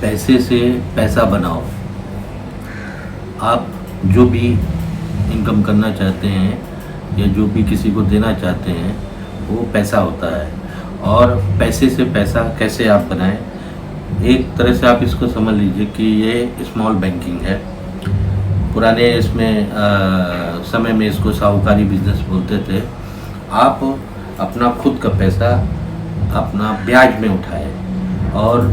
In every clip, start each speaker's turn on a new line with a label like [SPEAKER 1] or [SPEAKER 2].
[SPEAKER 1] पैसे से पैसा बनाओ। आप जो भी इनकम करना चाहते हैं या जो भी किसी को देना चाहते हैं वो पैसा होता है। और पैसे से पैसा कैसे आप बनाएं, एक तरह से आप इसको समझ लीजिए कि ये स्मॉल बैंकिंग है। पुराने इसमें समय में इसको साहूकारी बिजनेस बोलते थे। आप अपना खुद का पैसा अपना ब्याज में उठाएं, और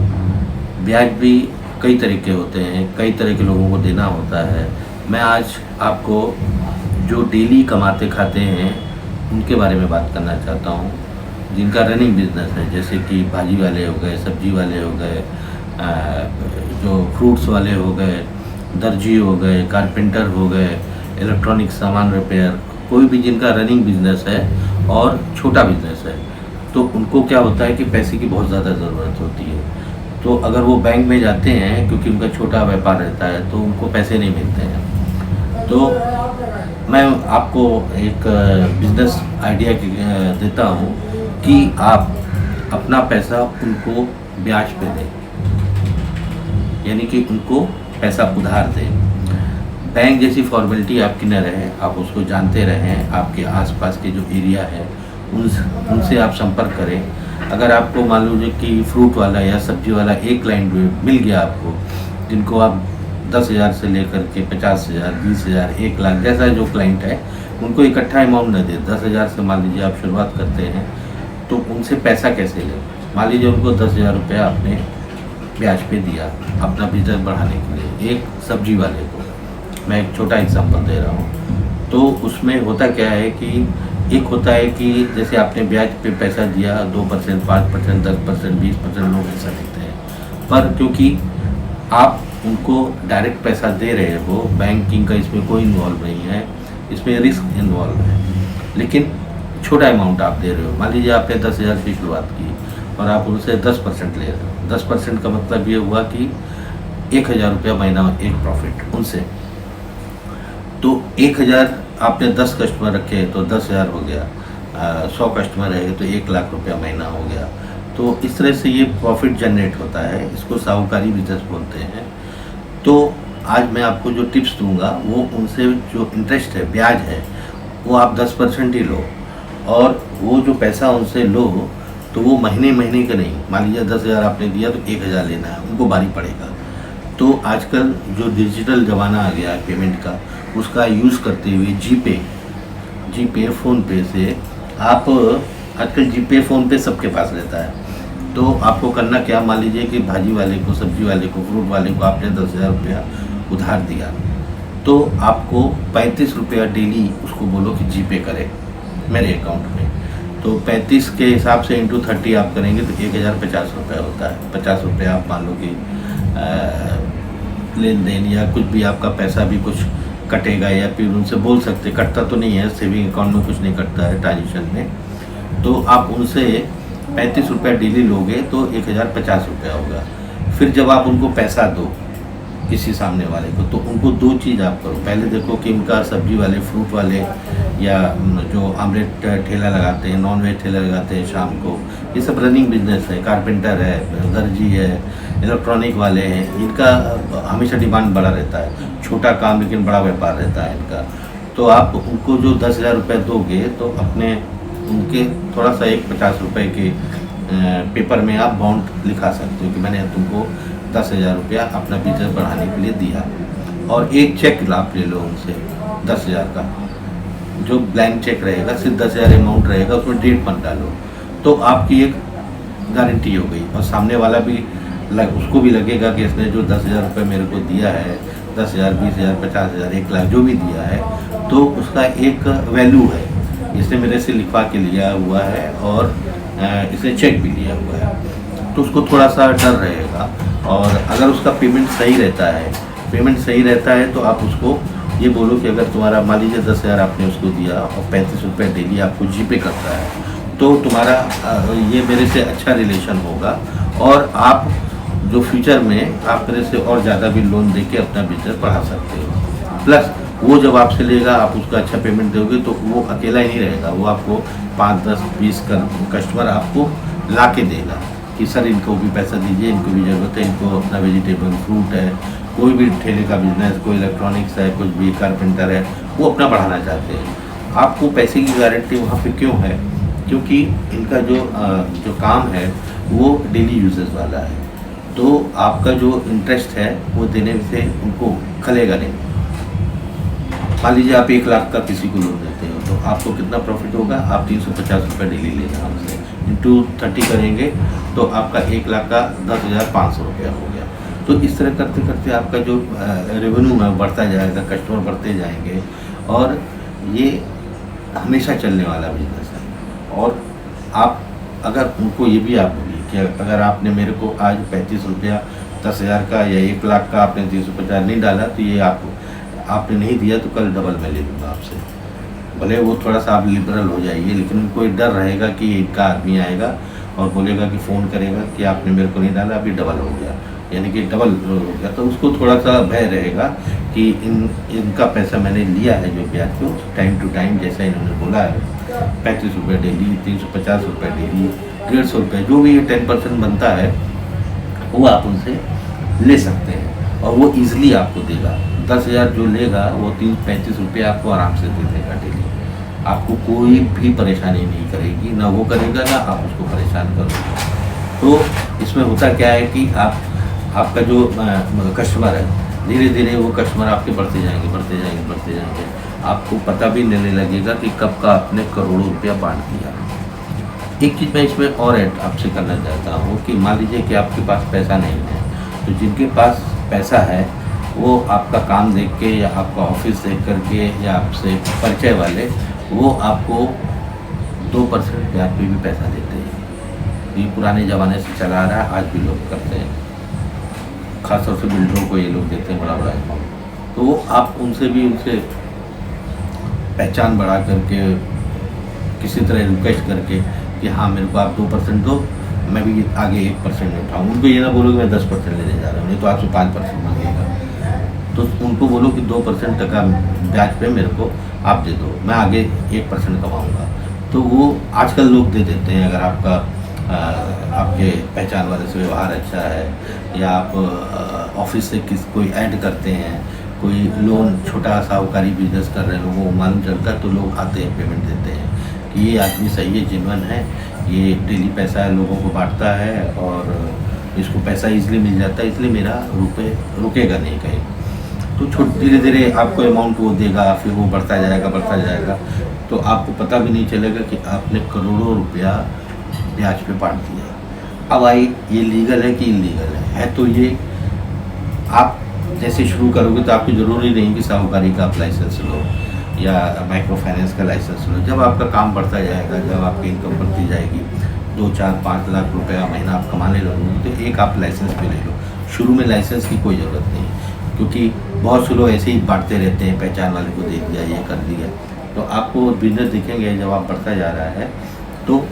[SPEAKER 1] ब्याज भी कई तरीके होते हैं, कई तरह के लोगों को देना होता है। मैं आज आपको जो डेली कमाते खाते हैं उनके बारे में बात करना चाहता हूँ, जिनका रनिंग बिजनेस है, जैसे कि भाजी वाले हो गए, सब्जी वाले हो गए, जो फ्रूट्स वाले हो गए, दर्जी हो गए, कारपेंटर हो गए, इलेक्ट्रॉनिक सामान रिपेयर, कोई भी जिनका रनिंग बिजनेस है और छोटा बिजनेस है, तो उनको क्या होता है कि पैसे की बहुत ज़्यादा ज़रूरत होती है। तो अगर वो बैंक में जाते हैं, क्योंकि उनका छोटा व्यापार रहता है, तो उनको पैसे नहीं मिलते हैं। तो मैं आपको एक बिजनेस आइडिया देता हूँ कि आप अपना पैसा उनको ब्याज पे दें, यानी कि उनको पैसा उधार दें। बैंक जैसी फॉर्मेलिटी आपकी न रहे, आप उसको जानते रहें। आपके आसपास के जो एरिया है उनसे आप संपर्क करें। अगर आपको मान लीजिए कि फ्रूट वाला या सब्जी वाला एक क्लाइंट मिल गया आपको, जिनको आप 10,000 से लेकर के 50,000, 20,000, 1 लाख, जैसा जो क्लाइंट है उनको इकट्ठा अमाउंट न दे। 10,000 से मान लीजिए आप शुरुआत करते हैं, तो उनसे पैसा कैसे लें। मान लीजिए उनको 10,000 रुपया आपने ब्याज पे दिया अपना बिजनेस बढ़ाने के लिए। एक सब्जी वाले को मैं एक छोटा एग्जांपल दे रहा हूँ। तो उसमें होता क्या है कि एक होता है कि जैसे आपने ब्याज पे पैसा दिया 2%, 5%, 10%, 20% लोग ऐसा देते हैं, पर क्योंकि आप उनको डायरेक्ट पैसा दे रहे हो, बैंकिंग का इसमें कोई इन्वॉल्व नहीं है, इसमें रिस्क इन्वॉल्व है, लेकिन छोटा अमाउंट आप दे रहे हो। मान लीजिए आपने 10,000 की शुरुआत की और आप उनसे 10% ले रहे हो। 10% का मतलब ये हुआ कि 1,000 रुपया महीना एक प्रॉफिट उनसे। तो 1,000 आपने 10 कस्टमर रखे तो 10,000 हो गया, 100 कस्टमर रहे तो 1 लाख रुपया महीना हो गया। तो इस तरह से ये प्रॉफिट जनरेट होता है, इसको साहूकारी बिजनेस बोलते हैं। तो आज मैं आपको जो टिप्स दूंगा वो उनसे जो इंटरेस्ट है, ब्याज है, वो आप 10% ही लो, और वो जो पैसा उनसे लो तो वो महीने महीने का नहीं। मान लीजिए 10,000 आपने दिया तो 1,000 लेना है, उनको भारी पड़ेगा। तो आजकल जो डिजिटल ज़माना आ गया है पेमेंट का, उसका यूज़ करते हुए जीपे फ़ोनपे से आप, आजकल जीपे फ़ोनपे सबके पास रहता है। तो आपको करना क्या, मान लीजिए कि भाजी वाले को, सब्जी वाले को, फ्रूट वाले को आपने 10,000 रुपया उधार दिया, तो आपको 35 रुपया डेली उसको बोलो कि जीपे करे मेरे अकाउंट में। तो 35 के हिसाब से इंटू 30 आप करेंगे तो 1,050 रुपया होता है। 50 रुपया आप मान लो कि लेन देन या कुछ भी आपका पैसा भी कुछ कटेगा, या फिर उनसे बोल सकते, कटता तो नहीं है, सेविंग अकाउंट में कुछ नहीं कटता है ट्रांजेक्शन में। तो आप उनसे 35 रुपया डेली लोगे तो 1,050 रुपया होगा। फिर जब आप उनको पैसा दो किसी सामने वाले को, तो उनको 2 चीज़ आप करो। पहले देखो कि उनका सब्जी वाले, फ्रूट वाले, या जो आमलेट ठेला लगाते हैं, नॉन वेज ठेला लगाते हैं शाम को, ये सब रनिंग बिजनेस है। कारपेंटर है, दर्जी है, इलेक्ट्रॉनिक वाले हैं, इनका हमेशा डिमांड बड़ा रहता है। छोटा काम लेकिन बड़ा व्यापार रहता है इनका। तो आप उनको जो 10,000 रुपये दोगे तो अपने उनके थोड़ा सा एक 50 रुपये के पेपर में आप बॉन्ड लिखा सकते हो कि मैंने तुमको 10,000 रुपया अपना बिजनेस बढ़ाने के लिए दिया। और एक चेक आप ले लो उनसे 10,000 का, जो ब्लैंक चेक रहेगा, सिर्फ 10,000 अमाउंट रहेगा, उसमें डेट मत डालो। तो आपकी एक गारंटी हो गई, और सामने वाला भी उसको भी लगेगा कि इसने जो 10,000 रुपये मेरे को दिया है, 10,000, 20,000, 50,000, 1 लाख जो भी दिया है, तो उसका एक वैल्यू है, इसने मेरे से लिखवा के लिया हुआ है और इसने चेक भी लिया हुआ है। तो उसको थोड़ा सा डर रहेगा। और अगर उसका पेमेंट सही रहता है तो आप उसको ये बोलो कि अगर तुम्हारा मान लीजिए 10,000 आपने उसको दिया और 35 रुपये डेली आपको जीपे करता है, तो तुम्हारा ये मेरे से अच्छा रिलेशन होगा, और आप जो फ्यूचर में आप मेरे से और ज़्यादा भी लोन देके अपना बिजनेस बढ़ा सकते हो। प्लस वो जब आपसे लेगा, आप उसका अच्छा पेमेंट दोगे, तो वो अकेला ही नहीं रहेगा, वो आपको 5, 10, 20 कस्टमर आपको ला के देगा। कि सर इनको भी पैसा दीजिए, इनको भी ज़रूरत है, इनको अपना वेजिटेबल फ्रूट है, कोई भी ठेले का बिजनेस, कोई इलेक्ट्रॉनिक्स है, कुछ भी कारपेंटर है, वो अपना बढ़ाना चाहते हैं। आपको पैसे की गारंटी वहाँ पे क्यों है? क्योंकि इनका जो काम है वो डेली यूजेस वाला है, तो आपका जो इंटरेस्ट है वो देने से उनको खलेगा नहीं। मान लीजिए आप 1 लाख का किसी को लोन देते हो तो आपको कितना प्रॉफिट होगा? आप 350 रुपये डेली लेना हमसे, इंटू 30 करेंगे तो आपका 1 लाख का 10,500 रुपया हो गया। तो इस तरह करते करते आपका जो रेवेन्यू है बढ़ता जाएगा, कस्टमर बढ़ते जाएंगे, और ये हमेशा चलने वाला बिजनेस है। और आप अगर उनको ये भी आप बोलिए कि अगर आपने मेरे को आज 35 रुपया 10,000 का या 1 लाख का आपने 350 नहीं डाला, तो ये आपने नहीं दिया तो कल डबल मैं ले लूँगा आपसे। भले वो थोड़ा सा आप लिबरल हो जाइए, लेकिन उनको एक डर रहेगा कि इनका आदमी आएगा और बोलेगा कि फ़ोन करेगा कि आपने मेरे को नहीं डाला, अभी डबल हो गया, यानी कि डबल हो गया। तो उसको थोड़ा सा भय रहेगा कि इनका पैसा मैंने लिया है जो ब्याज को टाइम टू टाइम, जैसा इन्होंने बोला है 35 रुपये डेली, 350 रुपये डेली, 150 रुपये, जो भी 10% बनता है वो आप उनसे ले सकते हैं, और वो ईज़िली आपको देगा। 10,000 जो लेगा वो 35 रुपये आपको आराम से दे देगा डेली। आपको कोई भी परेशानी नहीं करेगी, ना वो करेगा ना आप उसको परेशान करोगे। तो इसमें होता क्या है कि आपका जो कस्टमर है, धीरे धीरे वो कस्टमर आपके बढ़ते जाएंगे, बढ़ते जाएंगे, बढ़ते जाएंगे। आपको पता भी नहीं लगेगा कि कब का आपने करोड़ों रुपया बांट दिया। एक चीज़ मैं इसमें और ऐड आपसे करना चाहता हूँ कि मान लीजिए कि आपके पास पैसा नहीं है, तो जिनके पास पैसा है वो आपका काम देख के या आपका ऑफिस देख करके या आपसे परिचय वाले, वो आपको 2% ब्याज पे भी पैसा देते हैं। ये पुराने ज़माने से चला आ रहा है, आज भी लोग करते हैं, खासतौर से बिल्डरों को ये लोग देते हैं बड़ा बड़ा अमाउंट। तो आप उनसे पहचान बढ़ा करके किसी तरह रिक्वेस्ट करके कि हाँ मेरे को आप 2% दो, मैं भी आगे 1% उठाऊँ। उनको ये ना बोलो कि मैं 10% लेने जा रहा हूँ, नहीं तो आपसे 5% मांगेगा। तो उनको बोलो कि 2% का ब्याज पे मेरे को आप दे दो, मैं आगे 1% कमाऊँगा। तो वो आजकल लोग दे देते हैं, अगर आपका आपके पहचान वाले से व्यवहार अच्छा है, या आप ऑफिस से कोई ऐड करते हैं, कोई लोन छोटा साहूकारी बिजनेस कर रहे हैं, लोगों को मालूम चलता है तो लोग आते हैं, पेमेंट देते हैं कि ये आदमी सही है, जेन्युइन है, ये डेली पैसा लोगों को बांटता है और इसको पैसा इजीली मिल जाता है, इसलिए मेरा रुकेगा नहीं कहीं। तो धीरे धीरे आपको अमाउंट वो देगा, फिर वो बढ़ता जाएगा, तो आपको पता भी नहीं चलेगा कि आपने करोड़ों रुपया ब्याज पे बांट दिया। अब आई, ये लीगल है कि इलीगल है? तो ये आप जैसे शुरू करोगे तो आपकी ज़रूरी नहीं कि साहूकारी का आप लाइसेंस लो या माइक्रो फाइनेंस का लाइसेंस लो। जब आपका काम बढ़ता जाएगा, जब आपकी इनकम बढ़ती जाएगी, 2, 4, 5 लाख रुपया महीना आप कमाने लगोगे, तो एक आप लाइसेंस भी ले लो। शुरू में लाइसेंस की कोई ज़रूरत नहीं, क्योंकि बहुत से लोग ऐसे ही बांटते रहते हैं, पहचान वाले को दे दिया, ये कर दिया। तो आपको बिजनेस दिखेंगे जब आप बढ़ता जा रहा है, तो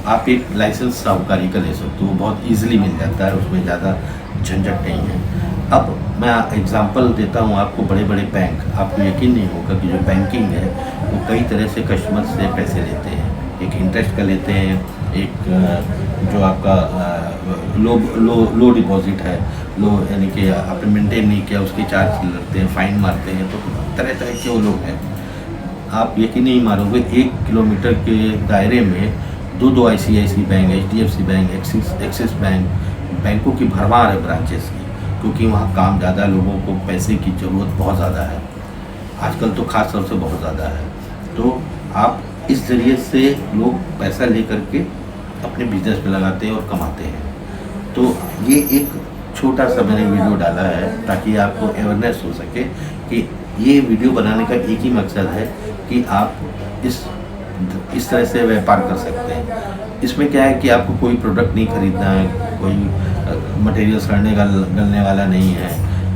[SPEAKER 1] आप एक लाइसेंस साहूकारी का ले सकते हो, बहुत ईजिली मिल जाता है, उसमें ज़्यादा झंझट नहीं है। अब मैं एग्जांपल देता हूँ आपको, बड़े बड़े बैंक, आपको यकीन नहीं होगा कि जो बैंकिंग है वो कई तरह से कस्टमर से पैसे लेते हैं। एक इंटरेस्ट का लेते हैं, एक जो आपका लो डिपॉजिट है, लो यानी कि आपने मेंटेन नहीं किया उसके चार्ज लगते हैं, फाइन मारते हैं। तो तरह तरह के वो लोग हैं, आप यकीन नहीं मारोगे, 1 किलोमीटर के दायरे में दो ICICI bank, HDFC bank, axis bank, बैंकों की भरमार है ब्रांचेस की, क्योंकि वहाँ काम ज़्यादा, लोगों को पैसे की ज़रूरत बहुत ज़्यादा है आजकल, तो ख़ास तौर से बहुत ज़्यादा है। तो आप इस ज़रिए से लोग पैसा ले करके अपने बिजनेस में लगाते हैं और कमाते हैं। तो ये एक छोटा सा मैंने वीडियो डाला है ताकि आपको अवेयरनेस हो सके कि ये वीडियो बनाने का एक ही मकसद है कि आप इस तरह से व्यापार कर सकते हैं। इसमें क्या है कि आपको कोई प्रोडक्ट नहीं खरीदना है, कोई मटेरियल सड़ने का गलने वाला नहीं है।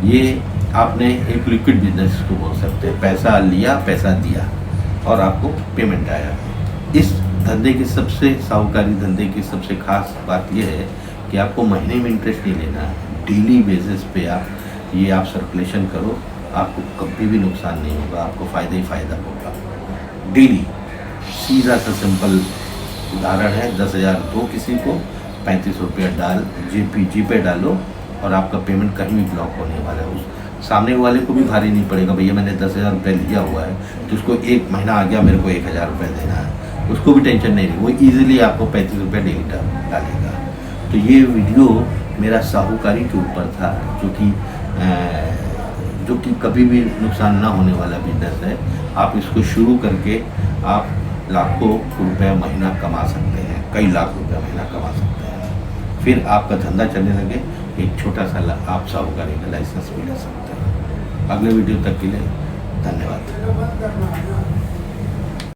[SPEAKER 1] ये आपने एक लिक्विड बिजनेस को बोल सकते हैं, पैसा लिया, पैसा दिया और आपको पेमेंट आया। इस धंधे की सबसे साहूकारी धंधे की सबसे खास बात यह है कि आपको महीने में इंटरेस्ट नहीं लेना है, डेली बेसिस पे आप सर्कुलेशन करो, आपको कभी भी नुकसान नहीं होगा, आपको फ़ायदा ही फ़ायदा होगा डेली। सीधा सा सिंपल उदाहरण है, 10,000 दो किसी को, 35 रुपया डाल जी पे डालो और आपका पेमेंट कहीं भी ब्लॉक होने वाला है। उस सामने वाले को भी भारी नहीं पड़ेगा, भैया मैंने 10,000 रुपये लिया हुआ है तो उसको 1 महीना आ गया, मेरे को 1,000 रुपये देना है, उसको भी टेंशन नहीं है, वो ईजिली आपको 35 रुपये डेली डालेगा। तो ये वीडियो मेरा साहूकारी के ऊपर था, जो कि कभी भी नुकसान ना होने वाला बिजनेस है। आप इसको शुरू करके आप लाखों रुपया महीना कमा सकते हैं, कई लाख रुपया महीना कमा सकते हैं। फिर आपका धंधा चलने लगे, एक छोटा सा आप साहूकारी का लाइसेंस भी ले सकते हैं। अगले वीडियो तक के लिए धन्यवाद।